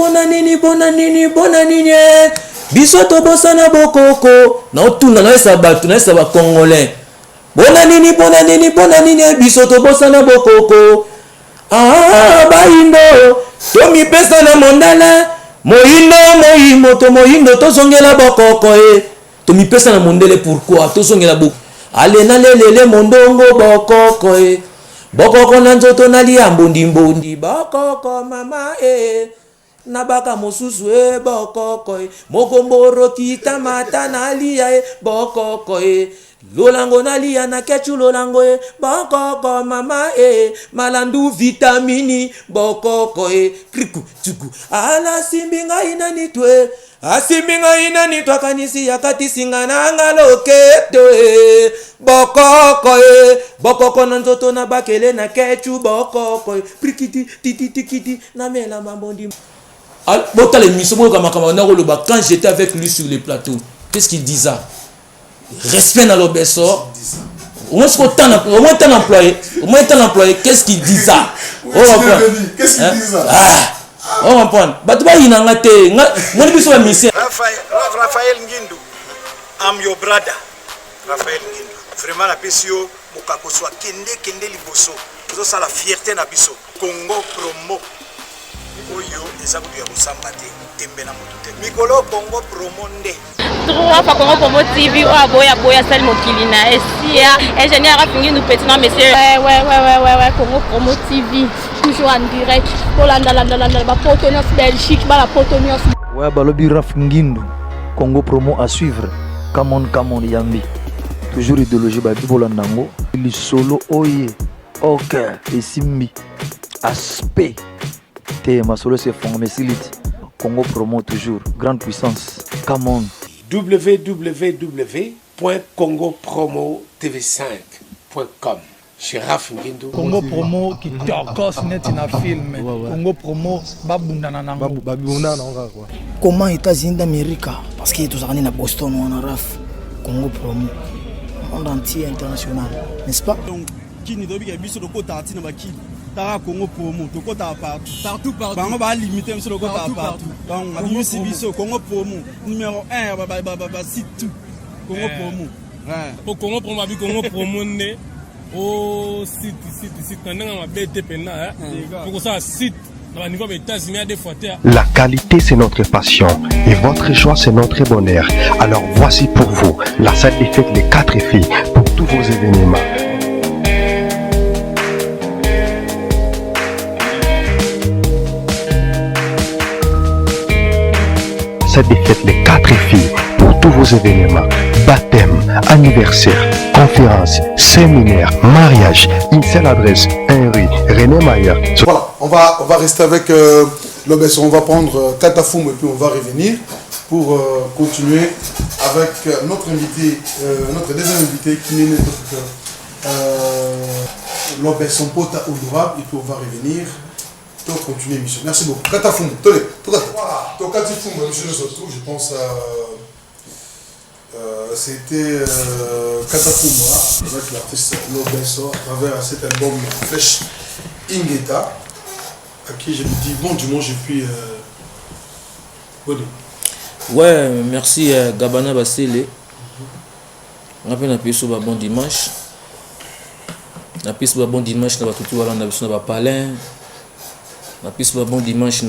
bona nini biso to bosana bokoko na otuna na esa batu na esa ba congolais bona nini biso to bosana bokoko baindo to mi pesa na mondala moyindo to zongela bokoko to mi pesa na mondele pourquoi to zongela bokoko ale na lelele mondongo bokoko bokoko na nzoto na lia mbondi bokoko mama na baka mosusu bokoko mokomboro kita mata na lia bokoko lolango na lia na kechu lolango bokoko mama malandu vitamini bokoko kriku tuku ala simbinga ina nitwe kanisi yakati singana ngaloketo bokoko na nzoto na bakele na kechu bokoko prikiti titi na mela mambondi botale miso boyo kamakama na koloba quand j'étais avec lui sur les plateaux qu'est-ce qu'il disait respect dans l'obéissance au moins t'en employé qu'est-ce qu'il disait qu'est-ce qu'il disait on comprend batuba inanga te ngoni biso ba mission Raphaël Ngindu am your brother Raphaël Ngindu vraiment la pesio mokako soit kende liboso zo sala fierté na biso Congo promo oyo eza kuya kusamba te tembe na moto te mikolo Congo promo nde trois fois Congo promo TV o boya sali mokili na esia ingénieur Raphaël Ngindu petit non monsieur ouais Congo promo TV toujours en direct pour la Potonios Belgique la Potonios ouais balobi Raphaël Ngindu Congo promo à suivre come on yambi toujours idéologie ba bibola ndango li solo oye ok esimbi aspect te masolo se formé silite Congo promo toujours grande puissance come on www.congopromotv5.com chez Raphaël Ngindu Congo promo qui torcos net na film Congo promo babundana nango babundana nango quoi comment États-Unis d'Amérique parce que tous années na Boston ou en Raf Congo promo monde entier international n'est-ce pas donc qui ni dobi biso de ko tati na bakili ta Congo promo to ko ta partout bango ba limiter biso de ko ta partout donc na biso Congo promo numéro 1 ba site tout Congo promo pour Congo promo bi Congo promo né au site nanga mabete pena pour ça site dans niveau des États-Unis des fois. La qualité c'est notre passion et votre choix c'est notre bonheur. Alors voici pour vous la salle des fêtes des 4 filles pour tous vos événements. Salle des fêtes les 4 filles pour tous vos événements. Baptême, anniversaire, conférence, séminaire, mariage. Une seule adresse, Henri, René Mayer. Voilà, on va rester avec l'obès. On va prendre Katafoum et puis on va revenir pour continuer avec notre invité, notre deuxième invité qui n'est notre l'obès, son pote honorable. Et puis on va revenir pour continuer l'émission. Merci beaucoup. Katafoum, tenez, Katafoum, je pense c'était Katafoum avec l'artiste Lobesso à travers cet album Flèche Ingeta à qui je lui dis bon dimanche et puis ouais merci Gabana Basile on a fait un peu bon dimanche na piste bon dimanche na batutu wala na biso na ba palin na piste bon dimanche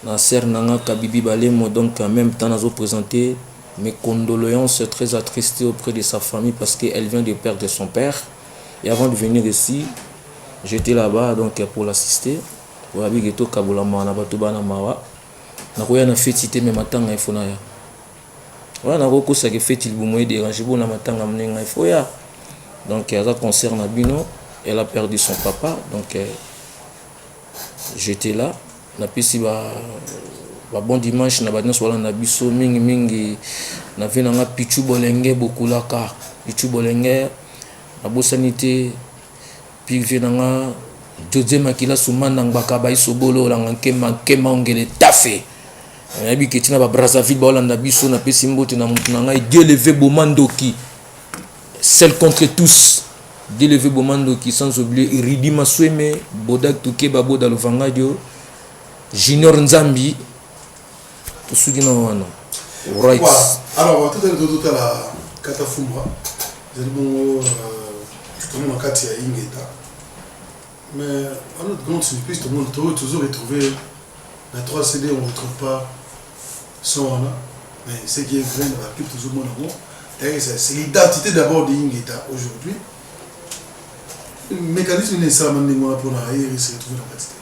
na sœur nanga Kabibi Balemo donc en même temps nous présenter mes condoléances très attristées auprès de sa famille parce qu'elle vient de perdre son père. Et avant de venir ici, j'étais là-bas donc pour l'assister. Pour aller ghetto Kabulama na batuba na mawa. Na koya na fête mais matanga ifona ya. Voilà na roko ça que fête il bomoy déranger bon na matanga mnenga ifoya. Donc ça concerne Bino, elle a perdu son papa donc j'étais là. Na pisi bon dimanche na badna swala na biso mingi na vina nga pichu bolenge bokulaka pichu bolenge na bosanité puis vina nga José Makila Soumana ngaka ba isobolo la nkema ongele tafe na bi ketina ba Brazzaville ba na biso na pesi mbote na mutu nga élevé Bomandoki celle contre tous d'élever Bomandoki sans oublier Iridi Masweme Bodak Touké Babo Daluvangadio Junior Nzambi tout ce qui non right. Voilà. Alors tout à la Katafumba c'est bon tout le monde a Katia Ingeta mais à notre grande surprise tout le monde a toujours retrouvé la 3 CD on ne retrouve pas son là mais ce qui est vrai on a plus toujours mon amour c'est l'identité d'abord de Ingeta aujourd'hui le mécanisme nécessairement de moi pour arriver se retrouver dans la quantité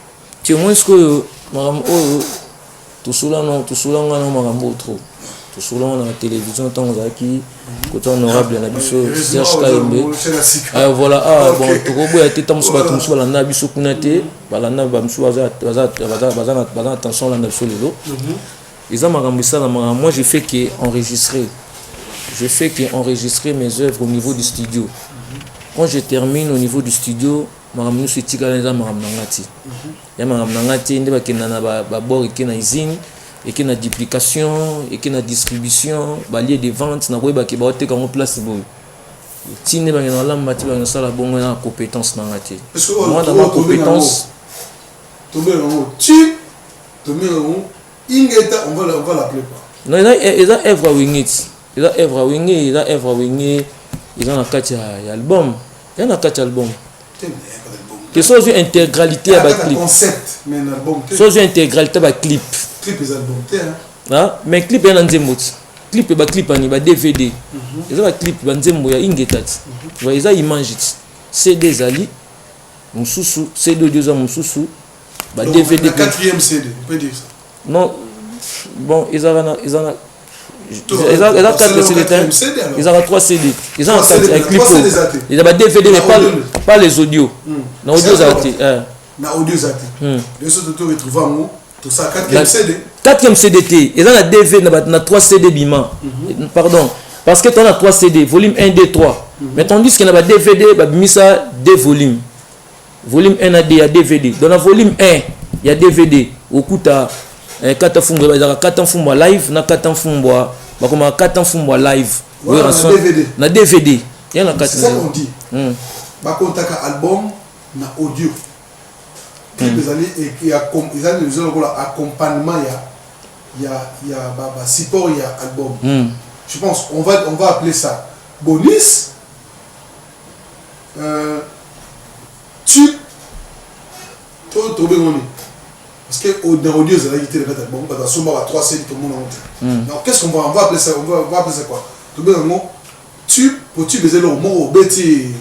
tu moins ce que madame tout cela non marambo trop tout cela on a la télévision tant on a qui côté honorable na biso Serge Kaembe voilà bon to ko boya te tam so ba tum so la na biso kunate bala na ba mso baza attention là na biso lelo ils ont marambo ça moi j'ai fait que enregistrer mes œuvres au niveau du studio. Quand je termine au niveau du studio marambo se tika na marambo ngati ya marambo ngati ndeba kenana ba bor ekena usine et qui na duplication et qui na distribution balier de vente na koyeba ke ba te ka place boy tine ba na lamba ti ba na sala bongo na compétence na ngati moi dans ma compétence tomber en tu tomber en Ingeta on va l'appeler quoi non ils a œuvre wingit ils ont la carte album il y a un carte album que soit une intégralité à clip concept mais un album soit une intégralité à clip les albums hein mais clip est dans des clip ba clip ani ba DVD ils ont un clip ba nzembo ya Ingeta tu vois ils ont image CD zali mususu CD audio mususu ba DVD la 4e CD on peut dire ça non bon ils ont 4 CD ils ont 3 CD ils ont un clip ils ont ba DVD mais pas les audios na audio zati na audio zati les autres to retrouver tout ça 4e CD 4e CDT ils ont la DVD na 3 CD bima pardon parce que tu as 3 CD volume 1 2 3 mais tandis qu'il y a ba DVD ba bimisa 2 volumes volume 1 a DVD dans le volume 1 il y a DVD au kuta 4 fumbwa ba 4 fumbwa live na 4 fumbwa ba comme 4 fumbwa live na DVD il y a 4 c'est ça qu'on dit ba contaka album na audio ils ont accompagnement il y a support il y a album je pense on va appeler ça bonus tu parce que dans audio ils ont été le album parce que à 3 CD tout le monde a donc qu'est-ce qu'on va appeler ça on va appeler ça quoi tout le monde tu pour tu baiser le mot bêti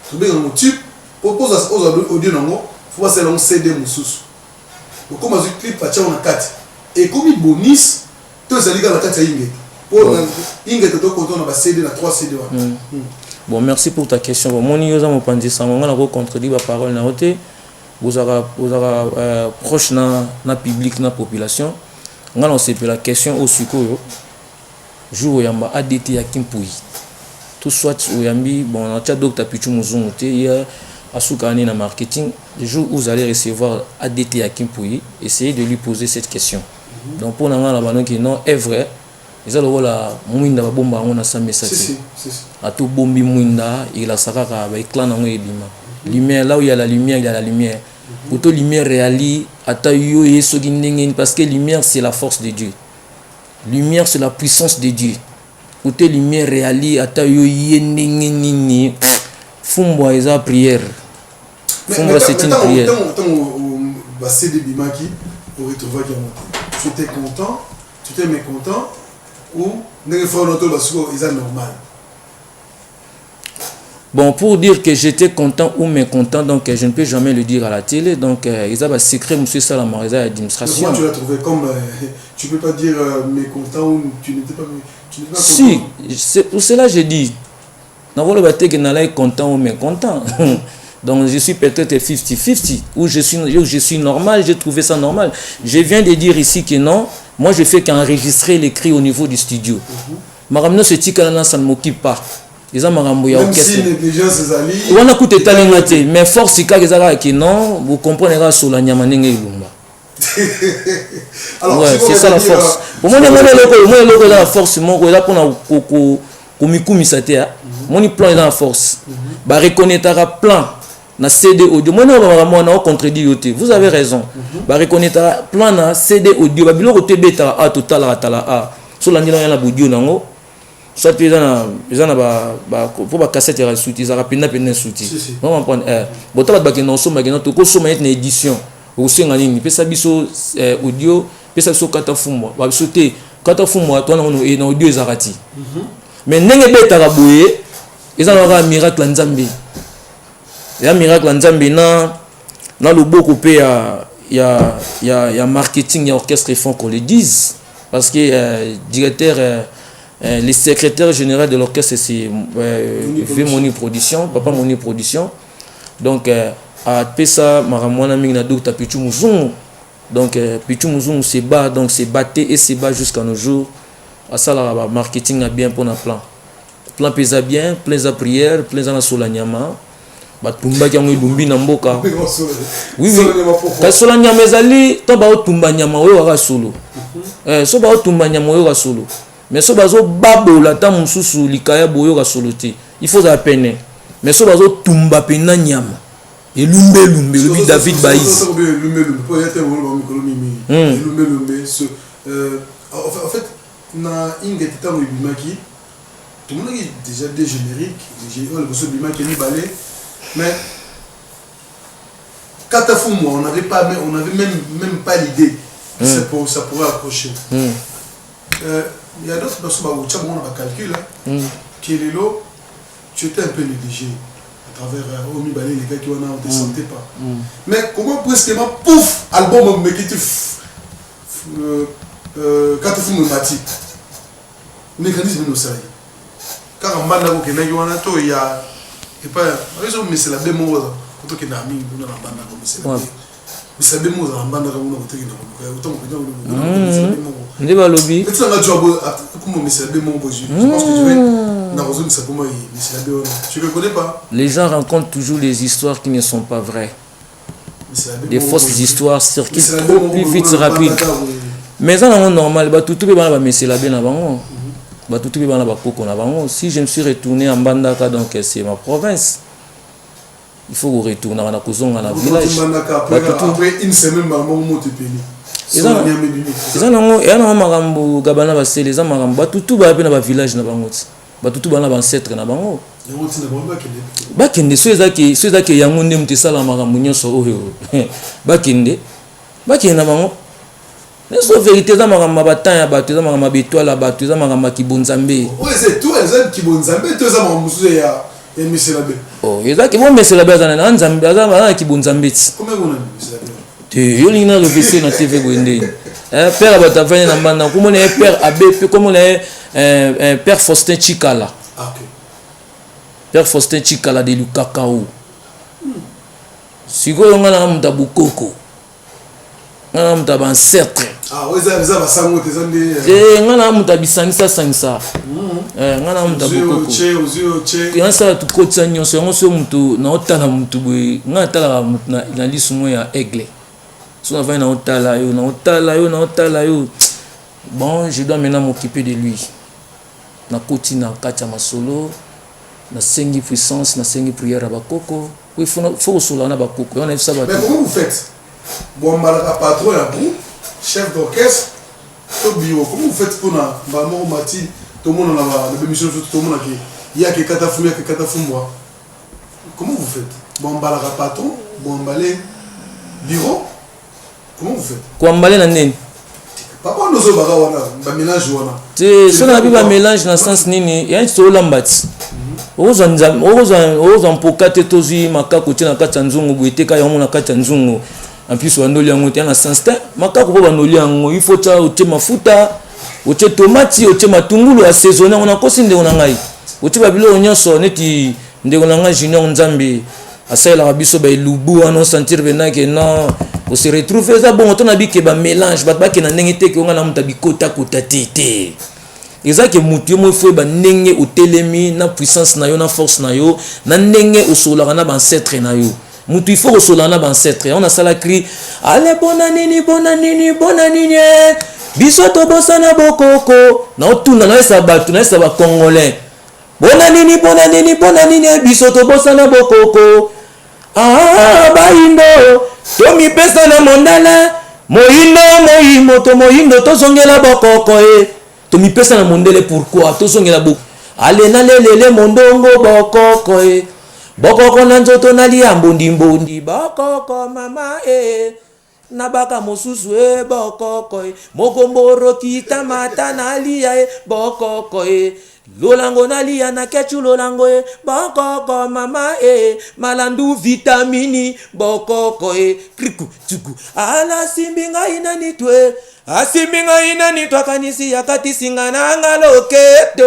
tout le monde tu propose aux audio non faut c'est un CD mususu donc comme un clip à tchao na kati et comme bonus tous les gars la kati ya Ingeta pour Ingeta to konto na ba CD na 3 CD bon merci pour ta question bon moni yoza mo pandisa ngana ko contredire ba parole na hote vous aura proche na public na population ngana on se pose la question au sikoyo jour yamba ADT ya Kimpui tout soit oyambi bon na tia docteur Pichu Muzungu te ya Asukani na marketing, le jour où vous allez recevoir ADT à Kimpui, essayez de lui poser cette question. Donc pour nous, la qui non est vrai, ils ont la mouinda bomba on a sa message. À tout bombi mouinda, il a saraka avec clan en ebima. Lumière là où il y a la lumière, Pour toute lumière réalise, atayo et sogindingen parce que lumière c'est la force de Dieu. Lumière c'est la puissance de Dieu. Pour toute lumière réalise, atayo yendingen fumbo eza prière. C'est une prière. Tu étais content, tu étais mécontent, ou normal? Bon, pour dire que j'étais content ou mécontent, donc je ne peux jamais le dire à la télé. Donc, ils ont un secret, monsieur Salamar, ils ont l'administration. Comment tu l'as trouvé comme tu ne peux pas dire mécontent ou tu n'étais pas content? Si, pour cela je dis, je suis content ou mécontent. Donc je suis peut-être 50-50, ou je suis normal, j'ai trouvé ça normal. Je viens de dire ici que non, moi je fais qu'enregistrer les cris au niveau du studio. Maramno se tika ça ne m'occupe pas. Ils ont marambo ya orchestre. Même si négligence c'est ali. On a coûté talingate, mais force c'est que non, vous comprenez là sur la nyamanenge ilumba. Alors ouais, c'est ça la force. Pour moi le la force mon là pour komikumi satea. Mon plan est dans la force. Ba reconnaître plan. na CD audio moi na contredit yote vous avez raison ba reconnaître plan na CD audio ba biloko te beta a total atala a so la ndina na audio nango soit ils na ba pour ba cassette ya souti za rapina pena souti on va prendre bota ba ke non so ma ke non to ko so ma na édition o senga nini pesa biso audio pesa biso kata fumo ba biso te kata fumo to na audio ezarati mais ndenge beta ka boye ezana ka miracle nzambe ya miracle nzambe na loboko pe ya marketing ya orchestre il faut qu'on le dise parce que directeur le secrétaire général de l'orchestre c'est Moni Production papa Moni Production donc à pesa maramwana mingi na docteur Pichu Muzungu donc Pichu Muzungu c'est bas donc c'est batté et c'est bas jusqu'à nos jours à ça la marketing a bien pour un plan pesa bien plein de prières plein de solanyama batumba ki yango dumbi na mboka oui ka sola nyama ezali to ba otumba nyama oyo waka solo so ba otumba nyama oyo waka solo mais so bazo babola ta mususu likaya boyo ka solo te il faut za peine mais so bazo tumba pena nyama elumbe lumbe David Baïs en fait na inge tamo ibimaki tout le monde est déjà des génériques le bimaki ni balé mais Katafumo, on n'avait même pas l'idée que ça pourrait accrocher. Il y a d'autres personnes qui ont un calcul qui est là, tu étais un peu négligé à travers Omi Balé, les gars qui ne te sentaient pas. Mais comment presque pouf, album me quitte Katafumo Mati. Mécanisme de ça. Car en bas il y a et pas raison mais c'est la démo auto que na mi na banda comme c'est mais c'est démo za banda comme na auto que na auto que ndeba lobby mais ça na job comme mais c'est la démo je pense que je vais na raison ça comment mais c'est la démo tu reconnais pas les gens rencontrent toujours des histoires qui ne sont pas vraies des fausses histoires circulent trop plus vite rapide mais ça c'est normal ba tout be ba mais c'est la bien na bango si je me suis retourné en Bandaka, donc c'est ma province. Il faut retourner à la village. Après une semaine, ils ont Gabana Bassé, les Amaram, tout va bien dans le village. Tout va dans ancêtre. Bakende, ceux qui Yangonde Mtesala Maramunyo so Bakende, Bakende. C'est la vérité, ça m'a battu, ça m'a battu, ça m'a kibonzambe. Oui, c'est tout, les kibonzambe, tout ça m'a moussé à Monsieur Labé. Oh, ils ont qui vont Monsieur Labé dans un zambé, ça kibonzambe. Comment vous avez Monsieur Labé? Tu es là le VC na TV Gwende. Père Abatavane na banda, comment on est père Abbé, comment on est père Faustin Chikala. OK. Père Faustin Chikala de Lukakao. Sigo on a un tabukoko. Ngana mutaba ancêtre ah ouais ça va sango tezande ngana mutabisangisa sangisa ngana mutabukoko che ça tu kotsa nyonso nyonso mutu na otala mutu boy ngana tala mutu na lisumo ya aigle so na va na otala yo bon je dois maintenant m'occuper de lui na koti na kacha masolo na sengi puissance na sengi prière bakoko oui faut solo na bakoko on a ça mais comment vous faites bon malaka patron ya groupe chef d'orchestre to bio comment vous faites pour na maman mati tout le monde na la émission tout le monde qui il y a que Katafumwa comment vous faites bon malaka patron bon balé bureau comment vous faites quoi balé na nini papa nous au baka wana ba mélange wana c'est ça na biba mélange na sens nini ya to lambati ozo mpokate tozi makako tina kata nzungu boite ka yomona kata nzungu en plus wandoli yango te na sens te makako po bandoli yango il faut ta ote mafuta ote tomati ote matungulu assaisonner on a kosi ndeko na ngai ote babilo nyonso neti ndeko na ngai Junior Nzambe asala biso ba lubu on sentir bena que non on se retrouve ça bon on a bi ke ba mélange ba ke na ndenge te ke on na mutabi kota tete ezaki mutu mo fo ba ndenge otelemi na puissance na yo na force na yo na ndenge osola na ba ancêtre na yo mutu il faut osola na ba ancêtre on a sala cri allez bonanini biso to bosana bokoko na otuna na esa ba congolais bonanini biso to bosana bokoko Baindo tomipesa na mondele moyindo tozongela bokoko tomipesa na mondele pourquoi tozongela boko ale nalelele mondongo bokoko bokoko na nzoto nalia mbondimbondi bokoko mama nabaka mosusu bokoko mokomboro kita mata nalia bokoko lolango nalia na kechu lolango bokoko mama malandu vitamini bokoko kriku tuku ala simbinga inanitwe asimbinga inanitwa kanisi yakati singana ngaloketo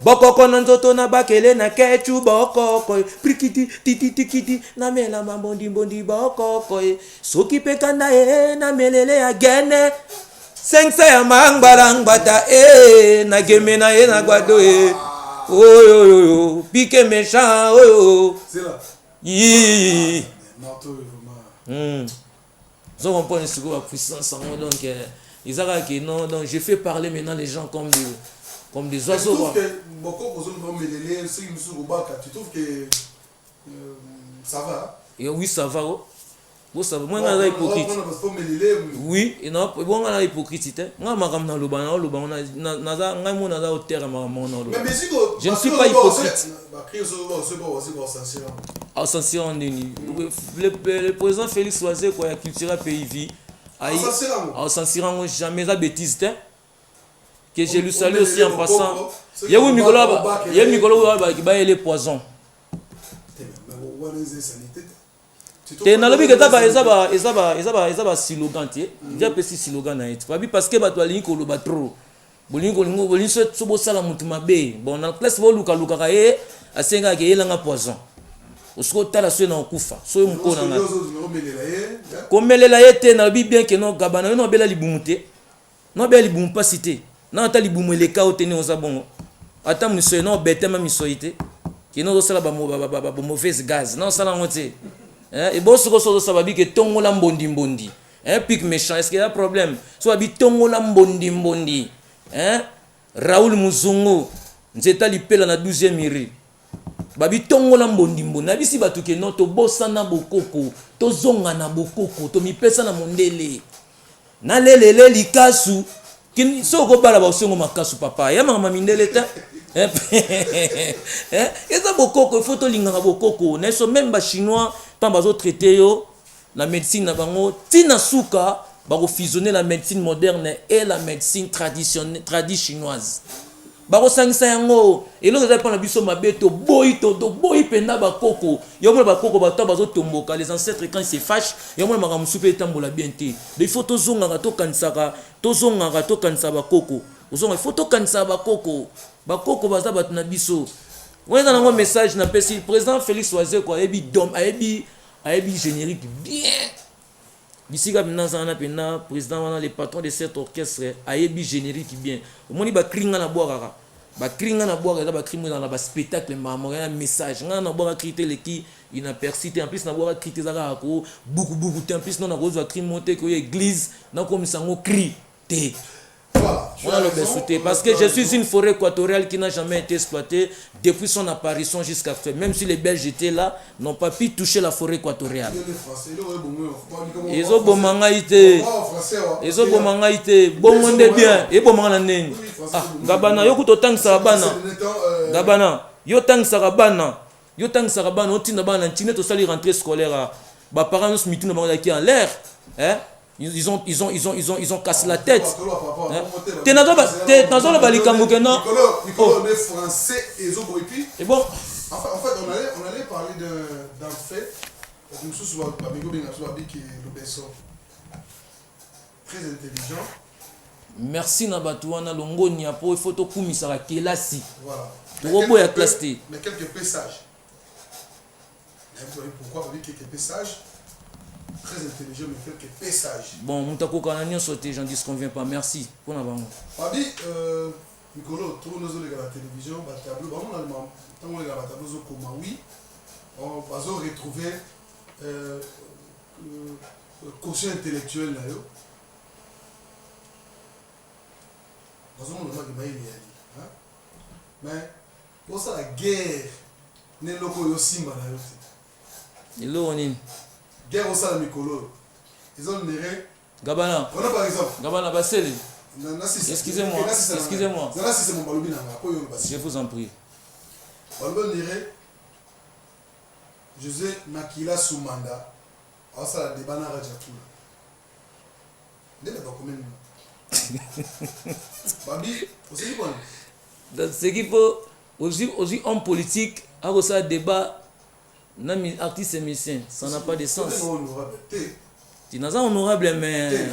bokoko na nzoto na bakele na kechu bokoko prikiti titi na mela mambondi bokoko soki pekanda na melele agene 500 ya mangbalangbata na geme na na gwado oyo pique méchant oyo yi vous comprenez ce que la puissance en donc Isaac qui non donc je fais parler maintenant les gens comme des oiseaux. Tu trouves que beaucoup de gens me si tu trouves que ça va? Oui, ça va. Bon, ça va. Moi, on a hypocrite. Oui, et non, bon, on a hypocrite. Moi, je ne suis pas hypocrite. Le président Félix Oisé, quoi, culture pays vie. Jamais la bêtise, que je lui salue aussi en passant. Il y a Nicolas qui bat les poisons. Te nalobi que ezaba slogan tie dia pesi slogan na it parce que bato alingi ko loba trop bolingo so bo sala mutu mabe bon na classe bo luka ka asenga ke elanga poison usko tala so na okufa so mukona na komelela yete na bi bien que non gabana no bela libumute no bela libum pas cité na ta libumu le ka oteni oza bongo ata miso no betema misoite que no sala ba mauvaise gaz non sala ngote. Et bon, ce que ça va dire que ton la mbondi, pic méchant, est-ce qu'il y a un problème? Soit dit ton la mbondi, Raoul Muzungu, n'était li pela na 12e mairie. Babi ton la mbondi, nabi si batu ke non to bossa na bokoko, to zonga na bokoko, to mi pesa na mondele. Na lelele likasu, kin so ko bala ba songo makasu papa, ya mama mindele ta. Eza bokoko, il faut to linga bokoko, ne so même ba chinois. Tant bazo traité yo la médecine na bango tina suka bako fusionner la médecine moderne et la médecine traditionnelle chinoise bako sangisa yango et là pas na biso mabeto boy penda bakoko yo mo bakoko bato bazo tomboka les ancêtres quand ils se fâchent yo mo maka musupe tambola bien te il faut to zonga to kansaka bakoko ozonga il faut to kanisa bakoko baza bato na biso. Ouais, dans un message, le président Félix Oisé, quoi, aébi générique bien. Ici, le président, les patrons de cet orchestre, aébi générique bien. Au moins, il va crier dans la boire. Il va crier dans la boire, il va crier dans le spectacle, un message. Il va crier qui il a persisté. En plus, il va crier beaucoup. En plus, il va crier monter que l'église, comme ça, on crie. Voilà. Parce que je suis une forêt équatoriale qui n'a jamais été exploitée depuis son apparition jusqu'à présent. Même si les Belges étaient là, n'ont pas pu toucher la forêt équatoriale. Ils ont bomangaïté. Bon monde bien. Et bomangaïté. Gabana, yo kuto tang sarabana. Gabana, yo tang sarabana. On tient bana, on to sali rentrée scolaire. Ba parents nous mitent dans qui en l'air. Ils ont cassé la tête. T'es dans le balikamou que non. Nicolas, on est français et Zoboipi. Et bon. En fait, on allait parler d'un fait. Très intelligent. Merci Nabatouana Longo Niapo, il faut que tu misara kelasi. Voilà. Mais quelques passages. Pourquoi quelques passages? Très intelligent, mais quelques passages. Bon, Moutako Kananian sauté, j'en dis qu'on vient pas. Merci. Pour la banque. Fabi, Nicolas, tout nous à la télévision, tableau, on a la tableau comment oui, on va retrouver le quotient intellectuel là. Mais pour ça, la guerre ne loko yo simba na yo te. Elo nini? Guerre au sala mikolo. Ils ont néré. Gabana. Voilà par exemple. Gabana Baseli. Excusez-moi. Excusez-moi. Je vous en prie. Balbo néré. José Makila Soumanda. Alors ça la débat na Rajatou. Dès pas combien de Babi, aussi bon. Dans ce qu'il faut aussi homme politique a aussi un débat artiste et musicien, ça n'a pas de sens. Tu n'as pas honorable mais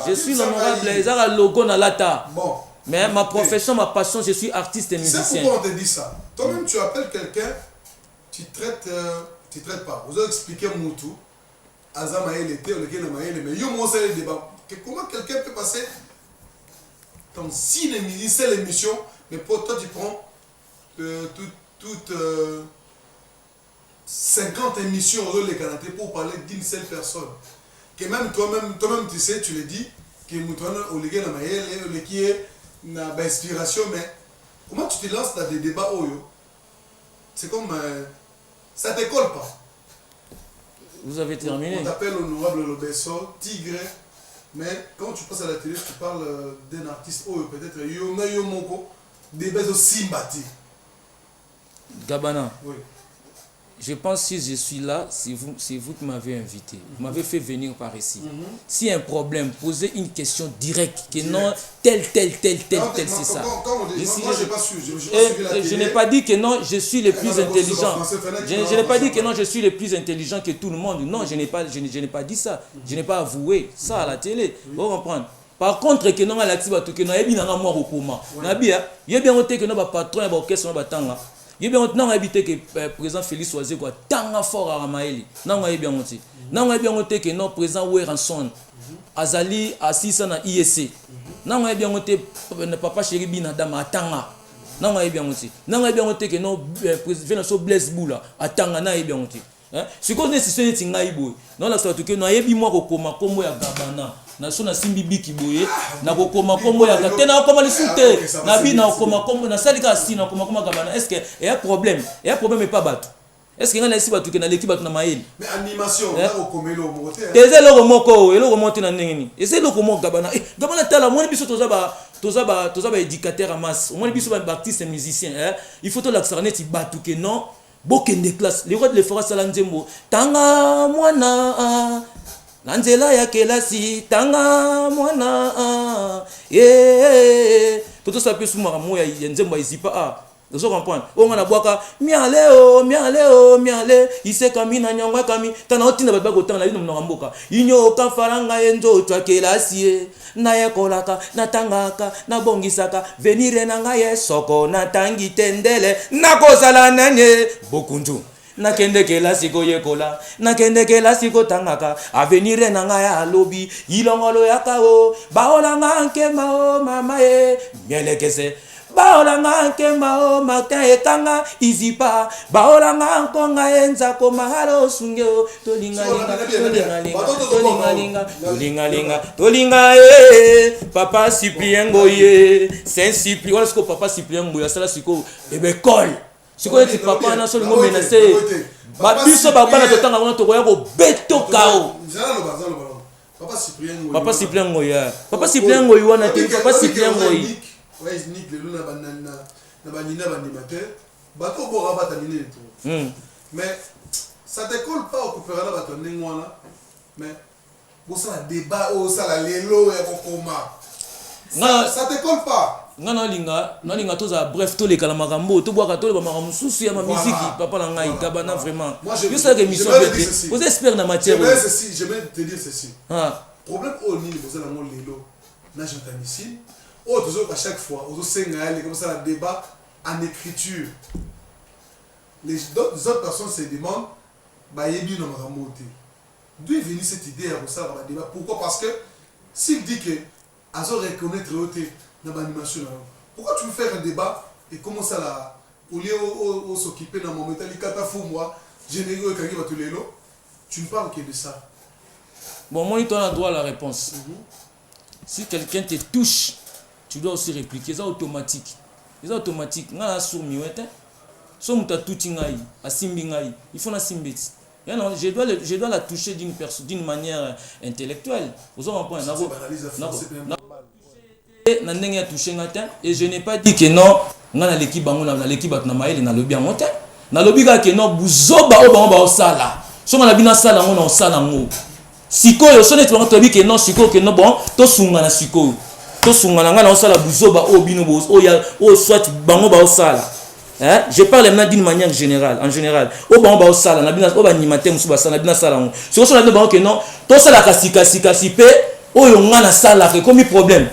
je suis l'honorable, ils ont le logo dans l'ata. Bon. Mais ma profession, ma passion, je suis artiste et musicien. C'est pourquoi on te dit ça. Toi-même tu appelles quelqu'un, tu traites pas. Vous avez expliqué Moutou, Azamaël était, lequel Maël, mais yo moi c'est le débat. Comment quelqu'un peut passer dans 6 émissions, mais pour toi tu prends toutes 50 émissions les Canadiens pour parler d'une seule personne. Que même toi-même tu sais, tu le dis, que Moutouana ou le gars qui est une inspiration, mais comment tu te lances dans des débats c'est comme ça ne te colle pas. Vous avez terminé. On t'appelle honorable Lobesso, Tigre. Mais quand tu passes à la télé, tu parles d'un artiste, peut-être Yo Moko, des baises aussi bâtis. Gabana. Oui. Je pense que si je suis là, c'est vous qui m'avez invité. Vous m'avez fait venir par ici. S'il y a un problème, posez une question directe. Que non, tel, c'est ça. Moi, je n'ai pas su. Je n'ai pas dit que non, je suis le plus intelligent. Je n'ai pas dit que non, je suis le plus intelligent que tout le monde. Non, je n'ai pas dit ça. Je n'ai pas avoué ça à la télé. Vous comprenez? Par contre, que non, la tiba, que non, il y a un mort au coma. Il y a bien noté que non, patron, il y a orchestre, il y a bien habité que le président Félix Oisé quoi tant fort à Ramaeli. Non, il y a bien noté. Non, il y a bien noté que non, président Weranson Azali assis na IEC. Non, il y a bien noté papa chéri Binadama Tanga. Non, il y a bien noté. Non, il y a bien noté que non, président Blaise Boula Atanga na il y a bien noté. Si on est si c'est Tingaïbo. Non, la sorte que non, il y a bien moi comment ya Gabana. Na so na simbi biki boye na kokoma kombo ya tena koma lisute na bi na koma kombo na salika si na koma Gabana. Est-ce que il y a problème et pas bateau. Est-ce que ngana si bateau que na l'équipe bateau na maïl mais animation na okomelo moté teze lo moko elo ko monter na ndengini ese lo ko mo Gabana Gabana tala moi biso toza ba éducateur à masse moi biso ba artiste et musicien il faut to l'accent ti bateau que non bokende classe les rois de l'effort sala nzembo tanga mwana Nanzela ya kelasi tanga mwana toto sape suma mo ya nzembo izipa vous comprenez on a boaka miale iseka mina nyangwa kami tana otinda ba gotanga na bino na mboka inyo ka faranga enzo twa kelasi na yekolaka na tangaka na bongisaka venire na ngaye soko na tangi tendele na kozala nanye bokunju nakende kelasi ko yekola nakende kelasi ko tangaka avenir na ngaya alobi ilongolo yakao baolanga nkema o mama mielekese baolanga nkema o Martin ekanga izipa baolanga nkonga enza ko mahalo sungeo tolinga papa Cyprien Ngoye Saint Cyprien wala siko papa Cyprien Ngoye sala siko ebekol siko eti papa na solo ngo menacé babiso babana totanga wana tokoya ko beto kao papa Cyprien Ngoye wana te papa Cyprien Ngoye ouais nique le luna na banina banimateur bato bora batamine tout mais ça te colle pas au coupera bato ndengwana mais bon ça débat au ça la lelo et kokoma ça te colle pas ngana linga toza bref to le kala makambo to boaka to le makambo susu ya ma musique papa na ngai Gabana vraiment yo ça émission vous espère na matière je vais te dire ceci problème au ni vous allez mon lelo na j'entends ici toujours à chaque fois aux Sénégal comme ça la débat en écriture les autres personnes se demandent bah yebi no makambo te d'où est venue cette idée à ça la débat pourquoi parce que s'il dit que azo reconnaître auté dans l'animation pourquoi tu veux faire un débat et commencer à la au lieu au s'occuper dans mon métal katafou moi généraux et kagi batulelo tu ne parles que de ça bon moi il a droit à la réponse si quelqu'un te touche tu dois aussi répliquer, c'est automatique. C'est automatique. On a sur miwete. so muta tuti ngai asimbi ngai il faut na simbeti je dois la toucher d'une manière intellectuelle vous en comprenez na ndenge ya toucher ngata et je n'ai pas dit que non ngana l'équipe bango na l'équipe na maele na lobby en montagne na lobby ka que non buzoba o bango ba osala so na bina sala ngo na osala ngo sikoyo so net bango to bi que non sikoyo que non bon to sunga na sikoyo to sunga na ngana osala buzoba o bino bo o ya o soit bango ba osala. Hein? Je parle maintenant d'une manière générale, en général. Au banc ba osala na bina o ba nimate musu ba sala bina sala ngo. So so na bango que non to sala kasi pe o yo ngana sala que comme problème.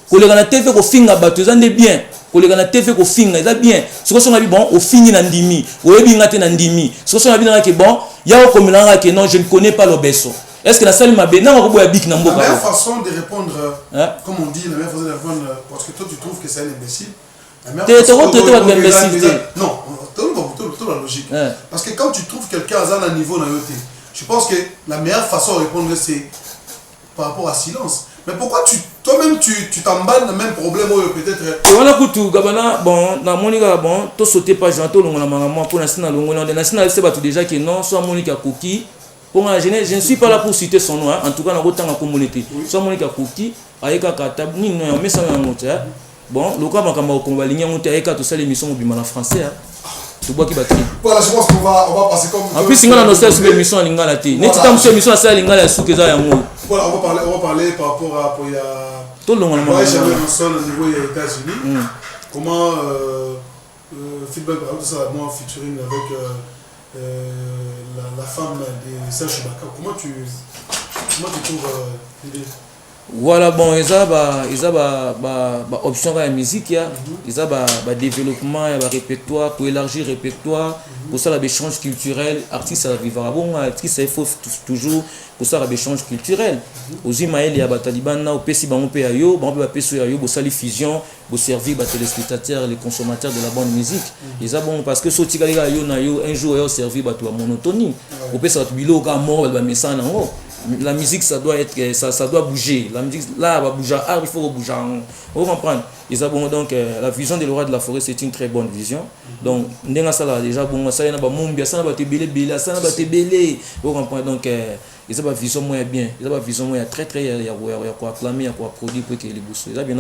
Ko le kana TV ko finga bato ezande bien. Ko le kana TV ko finga eza bien. So so na bi bon o fini na ndimi. O yebi ngate na ndimi. So so na bi na ke bon ya o komilanga que non je ne connais pas l'obeso. Est-ce que la salle m'a bien non ko ya bik na mboka. La meilleure façon de répondre comme on dit la meilleure façon de répondre parce que toi tu trouves que c'est un imbécile. Non, tout la logique. Parce que quand tu trouves quelqu'un à un niveau, je pense que la meilleure façon de répondre, c'est par rapport à silence. Mais pourquoi toi-même tu t'emballes le même problème peut-être. Voilà kutu gabana bon na monika bon to sauter pas janto longola maman pour national longola national c'est pas tout déjà que non soit monika koki pour je ne suis pas là pour citer son nom en tout cas na rotanga communauté soit monika koki ayeka kata ni non mais ça na ngote. Bon, le cas on va ligner monter avec tout ça l'émission au français tout bois qui batterie. Voilà, je pense qu'on va passer comme en plus il y a nos sur l'émission lingala té. N'est pas monsieur émission ça lingala sous que ça ya mo. Voilà, on va parler par rapport à pour ya tout le monde au niveau des États-Unis. Comment feedback par rapport à ça moi featuring avec la femme de Serge Ibaka. Comment tu trouves l'idée? Voilà bon ils ont option la musique ya ils ont développement ya répertoire pour élargir répertoire pour ça la échange culturel artiste ça vivra bon artiste il faut toujours pour ça la échange culturel aussi maël ya bataliban na opesi bango pe yo bango ba peso ya yo bo sali fusion bo servir ba téléspectateurs les consommateurs de la bonne musique ils ont bon parce que so tika yo na yo un jour yo servir ba to monotonie opesa ba bilo ka mort ba mesana ngo. La musique ça doit être ça doit bouger la musique là va bouger il faut bouger on comprendre ils ont donc la vision de Laura de la forêt c'est une très bonne vision donc ndenga ça là déjà bon ça y na ba mumbia ça na ba tebele ça na ba tebele on comprend donc ils ont vision moins bien ils ont vision moins très très il y a quoi acclamer il y a quoi produire pour que les bousses ça bien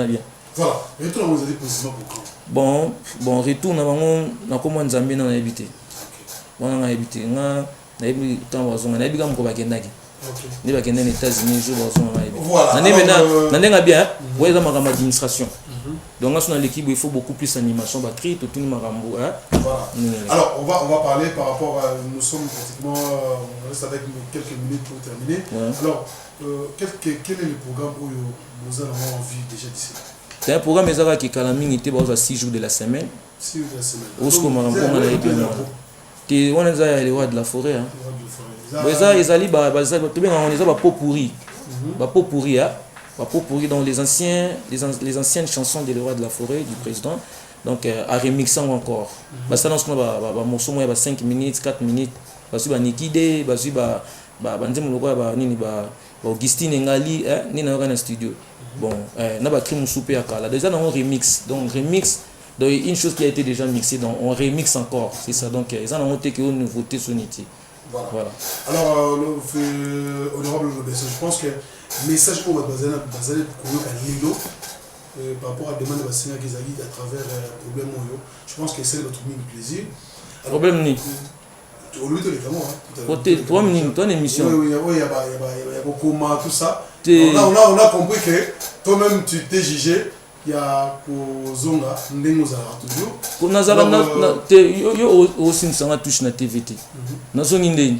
voilà retour vous avez précisément pour bon retour na bango na comment nzambe na habité on a habité na ebi tant bazonga na ebi kam ko bakendaki ni bakende aux États-Unis jour bazonga na ndenga bien ouais za makama administration donc là dans l'équipe il faut beaucoup plus animation batterie tout ni makambo hein voilà alors on va parler par rapport à nous sommes pratiquement on reste avec quelques minutes pour terminer alors quel est le programme où vous avez envie déjà d'ici c'est un programme ezaka ki kala mingi te ba 6 jours de la semaine 6 jours de la semaine osko makambo na yebi te on est les rois de la forêt hein ils allaient on les a pas pourri dans les anciennes chansons de Leroy de la forêt du président donc à remixant encore bah ça dans ce morceau moi 5 minutes 4 minutes parce que Nikide parce que nzembo lokwa ba nini ba Augustine Ngali ni na dans studio bon na ba crime soupe ya kala déjà dans un remix donc une chose qui a été déjà mixée donc on remix encore c'est ça donc ils en ont noté que une nouveauté sonité. Voilà. Alors, honorable Lobeso, je pense que le message qu'on va baser par rapport à la demande de Bassina Kizali à travers le problème, je pense que c'est notre plaisir. Problème ni. Au lieu de l'éclatement. Toi, une émission. Oui, il y a beaucoup de tout ça. On a compris que toi-même tu t'es jugé. Il y a Kozonga, Ndengozala toujours. Pour Nazara, yo aussi nous touche na TVT. Nazongi ndeni.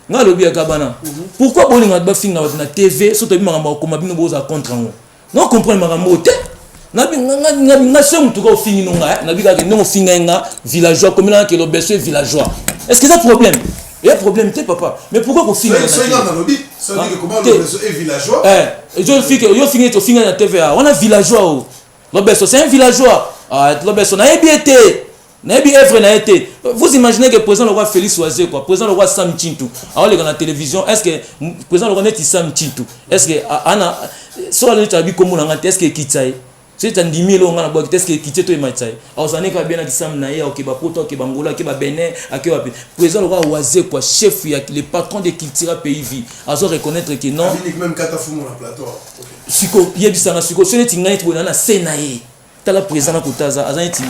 Nga lobi ya Gabana. Pourquoi bolinga ba finga na TV soto bi makambo ko mabino boza contre ngo. Non comprendre makambo te. Na bi nga sem to ko fingi nonga na bi ka ke non finga nga villageois comme là que le besoin villageois. Est-ce que ça problème? Il y a un problème, papa. Mais pourquoi vous finissez ça dans le lobby. Ça veut dire que comment le réseau est villageois. Je finis au final de la TVA. On a villageois. C'est un villageois. On a été. Vous imaginez que le président le roi Félix Oisé, le président le roi Sam Chintou, alors les dans la télévision, est-ce que le président le roi Sam Chintou, est-ce que Anna, soit le tabi comme on a est-ce que Kitsaï, c'est un 10 000 on a boire qu'est-ce que quitter toi maïtsaï alors on est pas bien à kisam naïe ok ba poto ok bangola ok ba benin ok ba président le roi oisé quoi chef le patron de culture pays vie alors reconnaître que non même Katafumo na plateau siko yebisanga siko so neti ngai tibona na senaïe tala président na kotaza azanti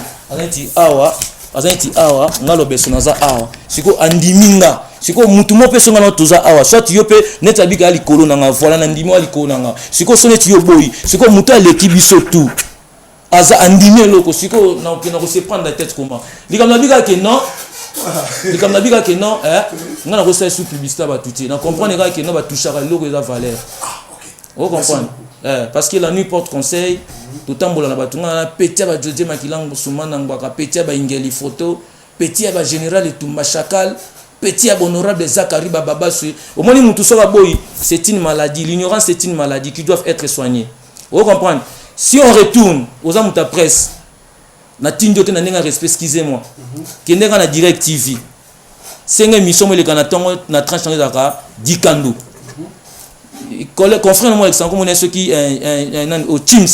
awa ngalo besonaza awa siko andiminga siko mutu mo peso ngana toza awa soit yo pe net abika likolo nanga voilà na ndimo likolo nanga siko so net yo boy siko mutu aleki biso tout aza andimé loko siko na ko se prendre la tête comment likamna bika ke non ngana ko sa sous publicité ba touti na comprendre que non ba touchera loko eza valeur on comprend parce que la nuit porte conseil tout tambola na batunga na petit ba Jodje Makilango Soumana ngwaka petit ba ingeli photo petit ba général Etumba Chakal petit honorable Zakari Baba Sui au moins nous tout ça boy c'est une maladie, l'ignorance c'est une maladie qui doit être soignée. Vous comprenez? Si on retourne aux amis de la presse na tindo te na nenga respect excusez-moi kende na direct TV c'est une émission mais le Canada na tranche dans Dikando confrère moi Alexandre mon ceux qui au Teams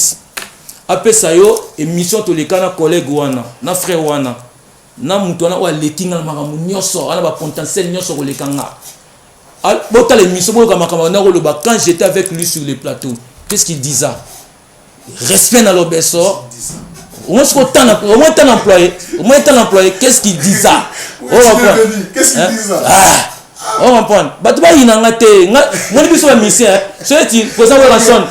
après ça yo émission to le kana collègue wana na frère wana na mutu wana wa lekinga makamu nyoso ana ba potentiel nyoso ko lekanga al bota l'émission bo kama kama na ko le ba quand j'étais avec lui sur le plateau qu'est-ce qu'il disait respect dans l'obéissance au moins tant employé qu'est-ce qu'il disait qu'est-ce qu'il disait on comprend batu ba inanga te ngoni biso ba mission c'est tu présent relation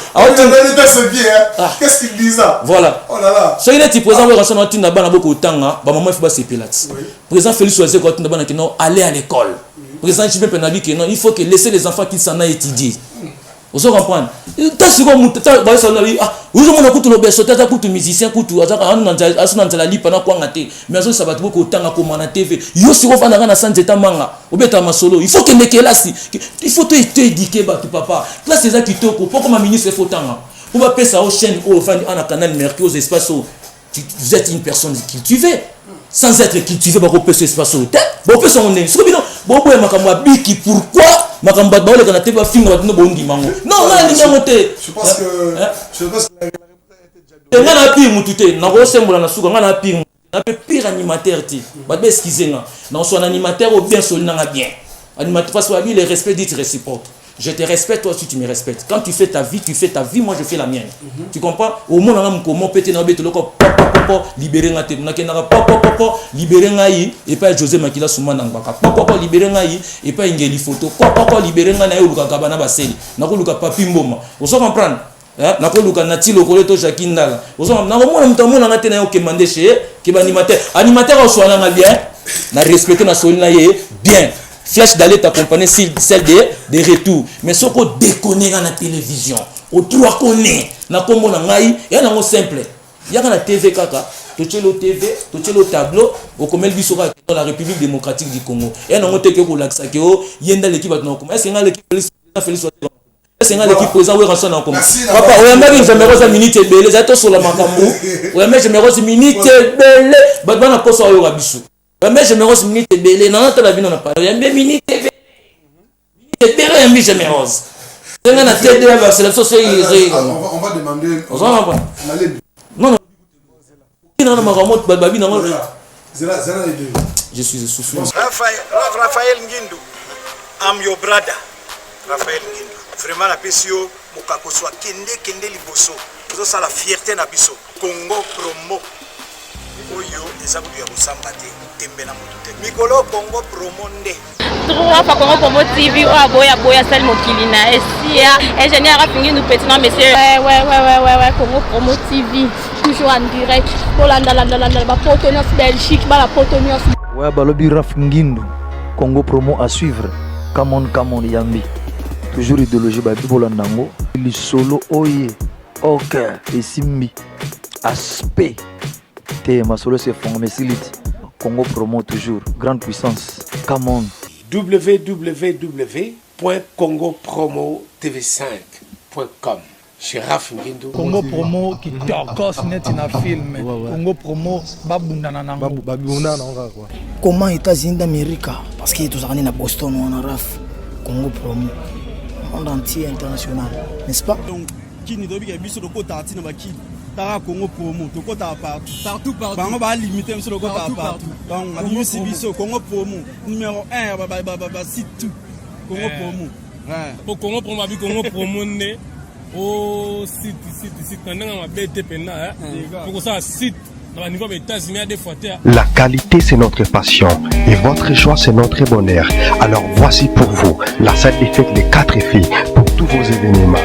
qu'est-ce qu'il disait voilà oh là là so il est présent relation tinda bana boko tanga ba maman faut ba se pelati présent Félix Oisé ko tinda bana que non aller à l'école présent Jibé Penabi que non il faut que laisser les enfants qu'ils s'en aillent étudier vous comprenez tas ko mutu ta ba so na uzo mona kutu lo beso tata kutu musicien kutu azaka asuna nzala lipa na kwanga te mais azo sabatu boko tanga ko mana TV yo siko fana kana sanze tamanga obeta masolo il faut que mekelasi il faut te éduquer ba tu papa classe c'est ça qui toko pourquoi ma ministre faut tanga pour ba pesa au chaîne au fan en canal Mercure aux espaces vous êtes une personne cultivée sans être cultivé ba ko pesa espace au te bo pesa on est so bino bo boye makamwa biki pourquoi makamba ba ole kana te ba finga ba no bondi mango non na ni ngote je pense que nga na pire mutute na ko sembola na suka nga na pire na pe pire animateur ti ba be excuser na so un animateur au bien solina nga bien animateur parce que le respect dit réciproque je te respecte toi aussi tu me respectes quand tu fais ta vie moi je fais la mienne tu comprends au moins nga mko mo pété na beto loko pop libérer nga te na kenaka pop libérer nga yi et pas José Makila Soumana ngaka pop libérer nga yi et pas ingeli photo pop libérer nga na yo luka kabana baseli na ko luka papi mboma on se comprendre na ko luka nati lokole to Jacqueline Ndala ozo na ko mona mutamu na te na yo kemande chez ki ba animateur o soana nga bien na respecter na solina ye bien flèche d'aller t'accompagner celle des retours mais ce qu'on déconne dans la télévision au droit qu'on est na kombo na ngai ya na simple ya na TV kaka tochelo TV tochelo tableau au komel biso dans la République démocratique du Congo ya na ngote ke ko laksa ke o yenda l'équipe na kombo est-ce que l'équipe Félix est-ce que l'équipe présent ouais ranson na kombo papa o yamba bi jamais rosa minute belé za to sur la makambu o yamba jamais rosa minute belé ba na poso ayo rabisu mais je me rose minute belé non ta la vie non pas yamba minute belé yamba je me rose c'est na tête de la sélection on va demander non non makamot babi non zera les deux je suis soufflé Raphaël Ngindu I'm your brother Raphaël Ngindu vraiment la pesio mokako soit kende liboso zo ça la fierté na biso Congo promo oyo eza kuya kusamba te tembe na mutu te mikolo Congo promo nde trois fois Congo promo TV o aboya sel mokili na esia ingénieur afingi nous petit non monsieur ouais Congo promo TV toujours en direct pour la ba Portonios Belgique ba la Portonios ouais balobi Raf Ngindu Congo promo à suivre come on yambi toujours idéologie ba bibola nango li solo oye ok esimbi aspect te masolo se fond mais silite Congo promo toujours grande puissance come on www.congopromotv5.com chez Raf Ngindu Congo promo qui torcos net na film Congo promo babundana nango babundana nango quoi comment États-Unis d'Amérique parce que tous années na Boston on a Raf Congo promo monde entier international n'est-ce pas donc qui ni dobi biso de ko tati na bakili Tara Congo promo, toko ta partout. Bango ba limiter monsieur le côté partout. Donc on a vu Sibiso Congo promo numéro 1 site tout. Congo promo. Pour Congo promo abi Congo promo né au site quand on a BT pena pour ça site dans le niveau des États-Unis des fois. La qualité c'est notre passion et votre choix c'est notre bonheur. Alors voici pour vous la salle des fêtes Les 4 filles pour tous vos événements.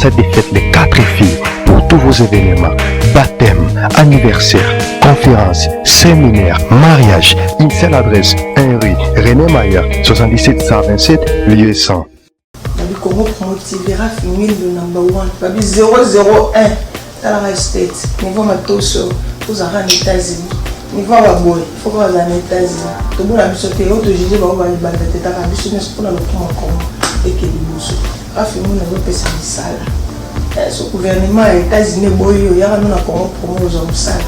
Des fêtes Les 4 filles pour tous vos événements, baptême, anniversaire, conférence, séminaire, mariage. Une seule adresse, 1 rue René Mayer, 77 127, lieu 100. Congo Promo TV, Raph Ngindu number 1, Babi 001, Talara State, niveau Matoso, vous avez en États-Unis, niveau Waboy, il faut que vous ayez en États-Unis. Tout le monde a mis sur le terrain, tout le monde a mis sur le terrain, tout le monde a mis sur le terrain. Raph Ngindu n'a pas fait ça. Ce gouvernement des États-Unis, il y a un Congo Promo aux hommes sales.